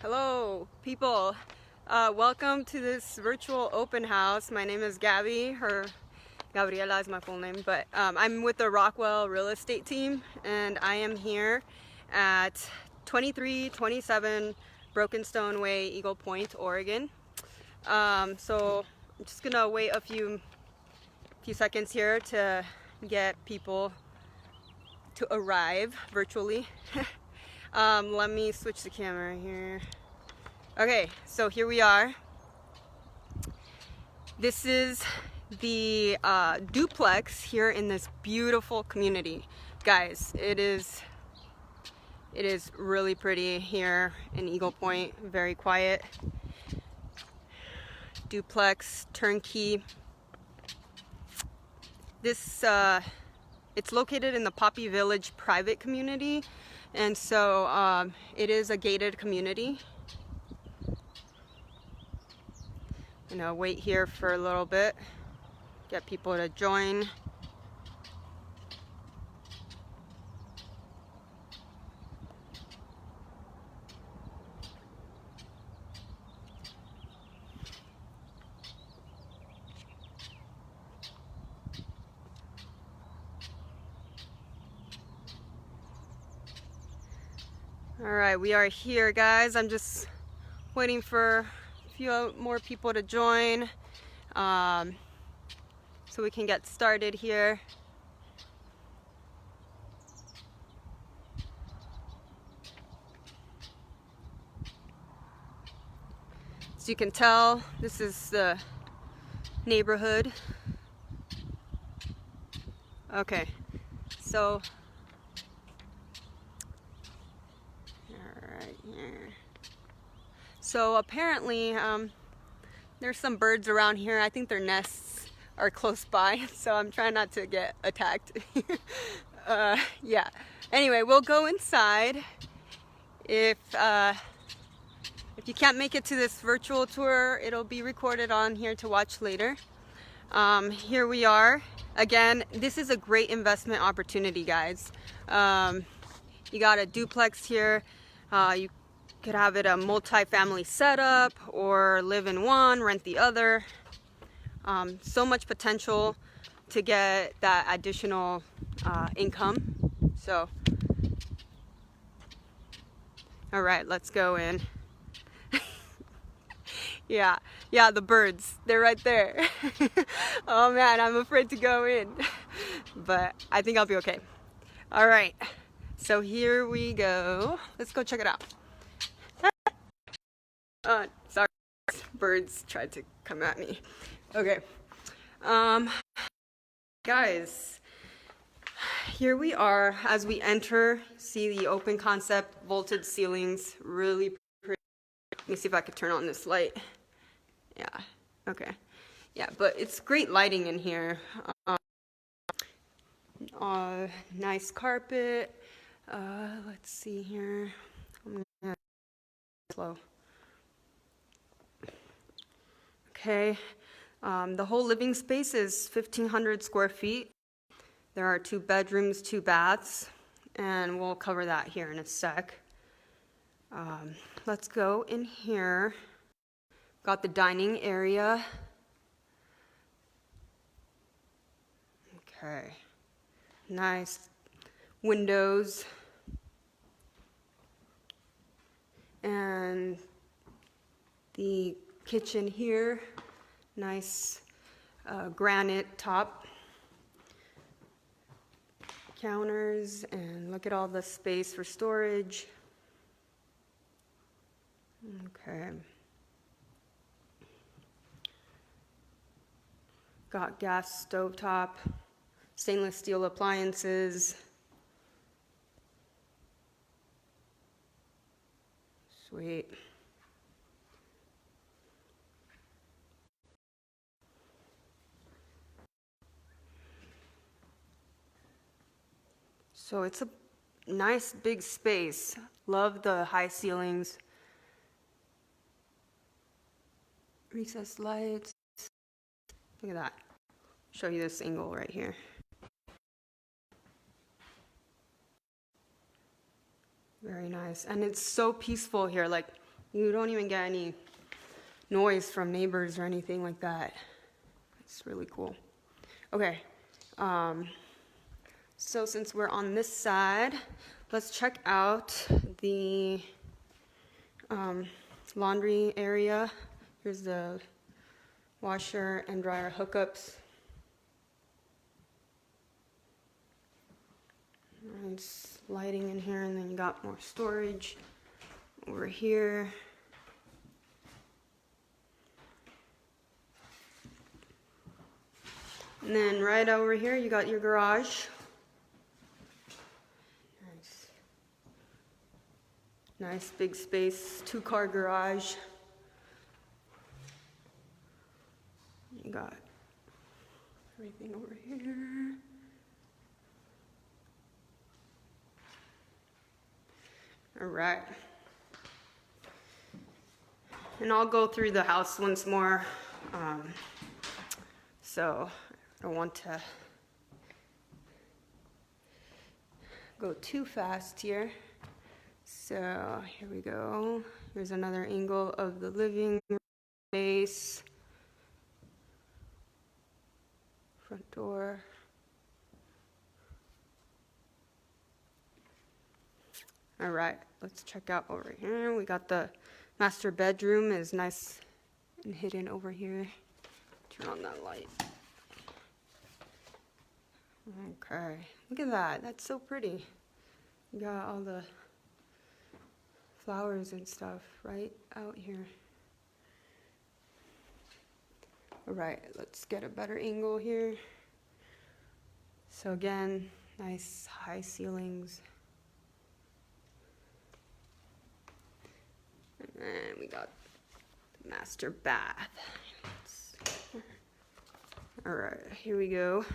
Hello, people. Welcome to this virtual open house. My name is Gabby. Gabriela is my full name, but I'm with the Rockwell real estate team, and I am here at 2327 Broken Stone Way, Eagle Point, Oregon. So I'm just gonna wait a few seconds here to get people to arrive virtually. Let me switch the camera here. Okay, so here we are. This is the duplex here in this beautiful community. Guys, it is really pretty here in Eagle Point. Very quiet. Duplex, turnkey. This it's located in the Poppy Village private community, and so it is a gated community. You know, wait here for a little bit, get people to join. All right, we are here, guys. I'm just waiting for a few more people to join so we can get started here. As you can tell, this is the neighborhood. Okay, so So apparently there's some birds around here. I think their nests are close by, so I'm trying not to get attacked. Yeah. Anyway, we'll go inside. If you can't make it to this virtual tour, it'll be recorded on here to watch later. Here we are. Again, this is a great investment opportunity, guys. You got a duplex here. You could have it a multi-family setup or live in one, rent the other. So much potential to get that additional income. So, all right, let's go in. Yeah, the birds, they're right there. Oh man, I'm afraid to go in, but I think I'll be okay. All right, so here we go. Let's go check it out. Sorry, birds tried to come at me. Okay, guys, here we are as we enter. See the open concept vaulted ceilings, really pretty. Let me see if I could turn on this light. Yeah, okay. Yeah, but it's great lighting in here. Nice carpet. Let's see here. I'm gonna slow. Okay, the whole living space is 1,500 square feet. There are 2 bedrooms, 2 baths, and we'll cover that here in a sec. Let's go in here. Got the dining area. Okay, nice windows. And the kitchen here, nice granite top. Counters, and look at all the space for storage. Okay. Got gas stovetop, stainless steel appliances. Sweet. So it's a nice big space. Love the high ceilings. Recessed lights. Look at that. Show you this angle right here. Very nice. And it's so peaceful here. Like, You don't even get any noise from neighbors or anything like that. It's really cool. Okay, so since we're on this side, let's check out the laundry area. Here's the washer and dryer hookups. Nice lighting in here, and then you got more storage over here. And then right over here, you got your garage. Nice big space, 2-car garage. You got everything over here. All right. And I'll go through the house once more. So I don't want to go too fast here. So here we go. Here's another angle of the living room space. Front door. All right, let's check out over here. We got the master bedroom is nice and hidden over here. Turn on that light. Okay, look at that. That's so pretty. You got all the flowers and stuff right out here. All right, let's get a better angle here. So again, nice high ceilings. And we got the master bath. All right, here we go.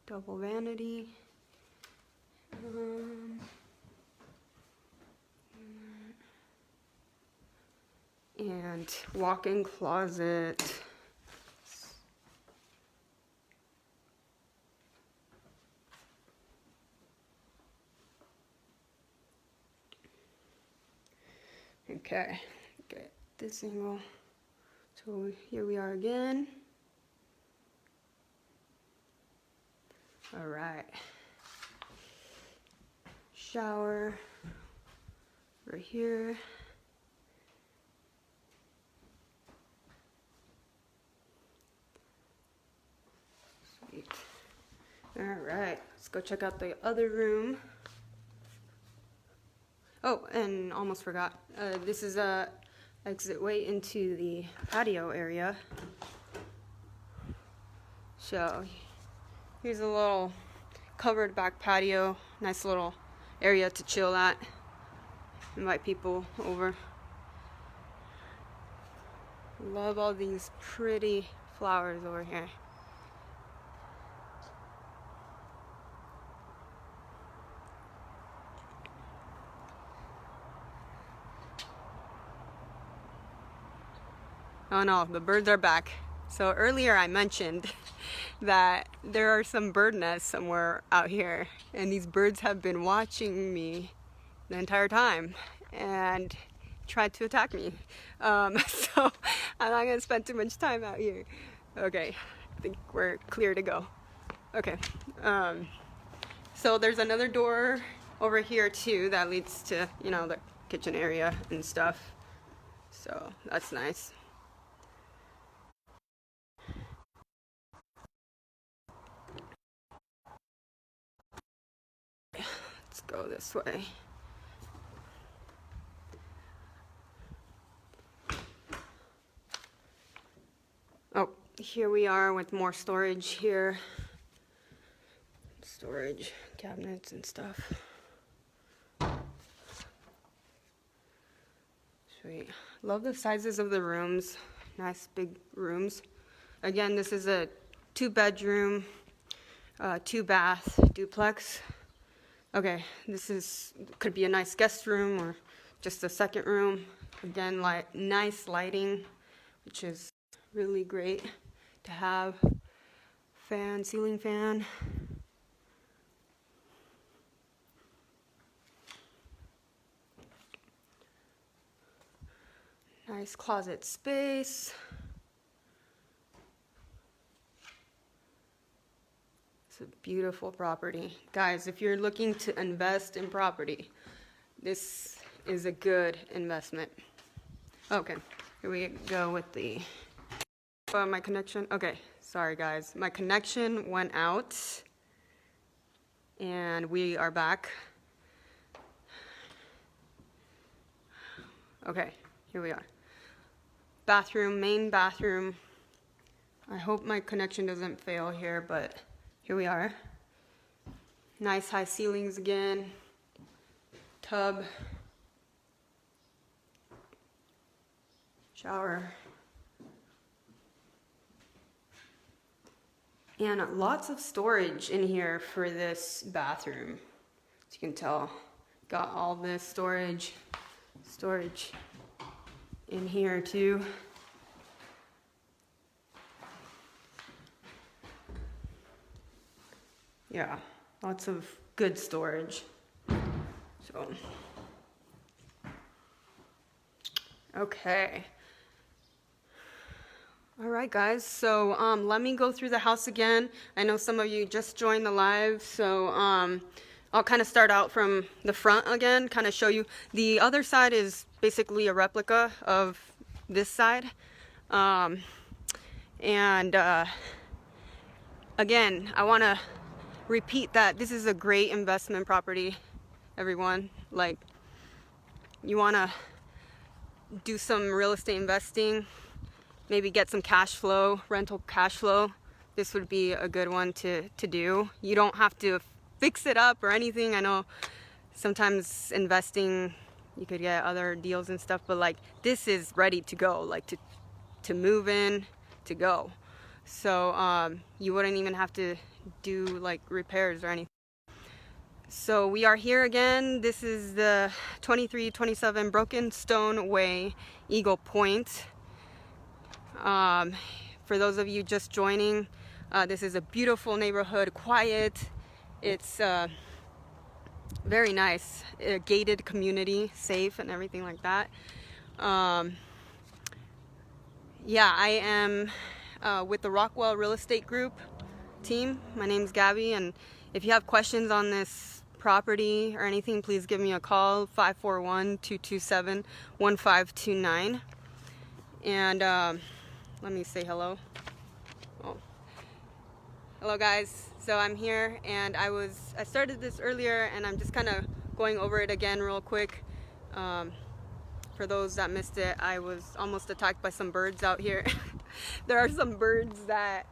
Double vanity. And walk-in closet. Okay, get this angle. So here we are again. All right. Shower over here. Sweet. All right, let's go check out the other room. Oh, and almost forgot. This is a exit way into the patio area. So here's a little covered back patio. Nice little area to chill at. Invite people over. Love all these pretty flowers over here. Oh no, the birds are back. So earlier I mentioned that there are some bird nests somewhere out here, and these birds have been watching me the entire time and tried to attack me. So I'm not gonna spend too much time out here. Okay, I think we're clear to go. Okay, so there's another door over here too that leads to, you know, the kitchen area and stuff. So that's nice. Let's go this way. Oh, here we are with more storage here. Storage cabinets and stuff. Sweet. Love the sizes of the rooms. Nice big rooms. Again, this is a 2-bedroom, 2-bath duplex. Okay, this could be a nice guest room or just a second room. Again, nice lighting, which is really great to have. Fan, ceiling fan. Nice closet space. It's a beautiful property. Guys, if you're looking to invest in property, this is a good investment. Okay, here we go with the my connection. Okay, sorry guys, my connection went out and we are back. Okay, here we are. Bathroom, main bathroom. I hope my connection doesn't fail here, but here we are. Nice high ceilings again. Tub. Shower. And lots of storage in here for this bathroom. As you can tell, got all this storage in here too. Yeah, lots of good storage. So, okay. All right, guys, so let me go through the house again. I know some of you just joined the live, so I'll kind of start out from the front again, kind of show you. The other side is basically a replica of this side. Again, I want to repeat that this is a great investment property, everyone. Like, you want to do some real estate investing, maybe get some cash flow, rental cash flow. This would be a good one to do. You don't have to fix it up or anything. I know sometimes investing, you could get other deals and stuff, but like this is ready to go, like to move in, to go. So you wouldn't even have to do like repairs or anything. So we are here again. This is the 2327 Broken Stone Way, Eagle Point. For those of you just joining, this is a beautiful neighborhood, quiet. It's very nice, a gated community, safe and everything like that. Yeah, I am with the Rockwell Real Estate Group team. My name's Gabby, and if you have questions on this property or anything, please give me a call, 541-227-1529. And let me say hello. Oh. Hello guys, so I'm here, and I started this earlier, and I'm just kind of going over it again real quick. For those that missed it, I was almost attacked by some birds out here. There are some birds that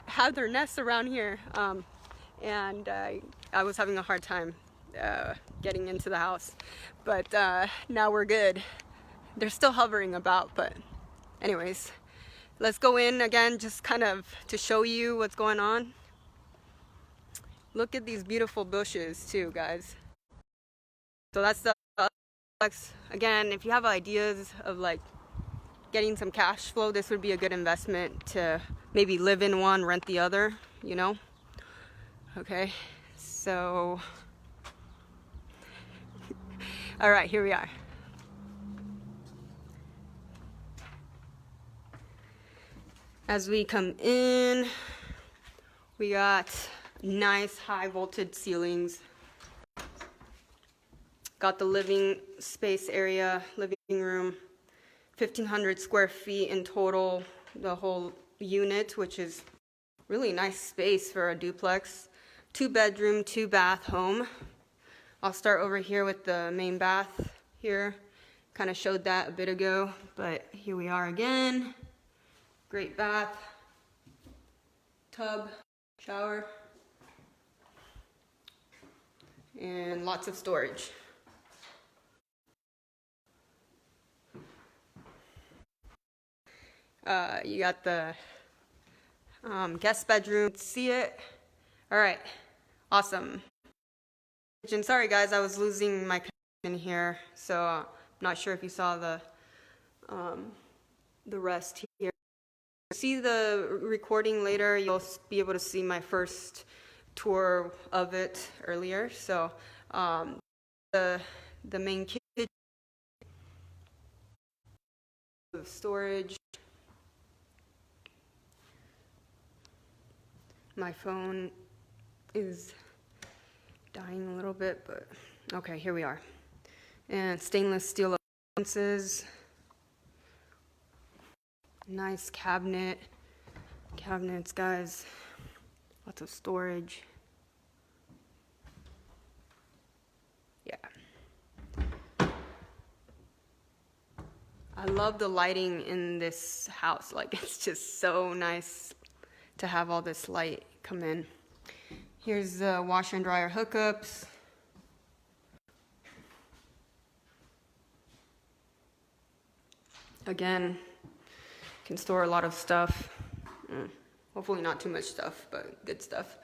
have their nests around here, and I was having a hard time getting into the house, but now we're good. They're still hovering about, but anyways, let's go in again, just kind of to show you what's going on. Look at these beautiful bushes too, guys. So that's the again, if you have ideas of like getting some cash flow, this would be a good investment to maybe live in one, rent the other, you know. Okay, so all right, here we are. As we come in, we got nice high voltage ceilings. Got the living space area, living room, 1,500 square feet in total, the whole unit, which is really nice space for a duplex. 2-bedroom, 2-bath home. I'll start over here with the main bath here. Kind of showed that a bit ago, but here we are again. Great bath, tub, shower, and lots of storage. You got the guest bedroom. See it? All right, awesome. And sorry guys, I was losing my connection here, so I'm not sure if you saw the rest here. See the recording later, you'll be able to see my first tour of it earlier. So the main kitchen, of storage. My phone is dying a little bit, but okay, here we are. And stainless steel appliances. Nice cabinets, guys. Lots of storage. Yeah. I love the lighting in this house. Like, it's just so nice to have all this light come in. Here's the washer and dryer hookups. Again, can store a lot of stuff. Hopefully not too much stuff, but good stuff.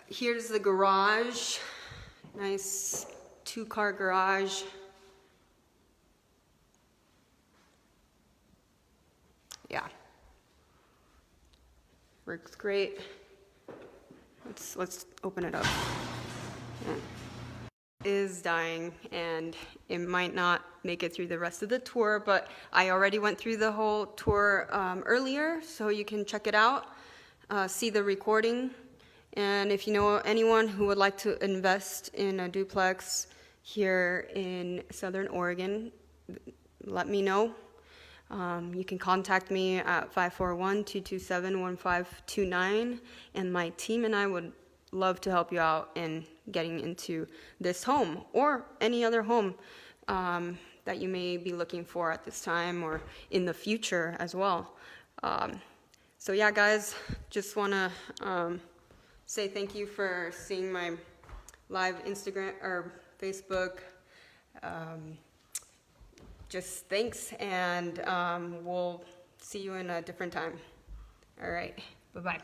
Here's the garage. Nice 2-car garage. Yeah. Works great. Let's open it up. Is dying, and it might not make it through the rest of the tour, but I already went through the whole tour earlier, so you can check it out, see the recording. And if you know anyone who would like to invest in a duplex here in Southern Oregon, let me know. You can contact me at 541-227-1529, and my team and I would love to help you out in getting into this home or any other home that you may be looking for at this time or in the future as well. So yeah, guys, just want to say thank you for seeing my live Instagram or Facebook. Just thanks, and we'll see you in a different time. All right, bye-bye.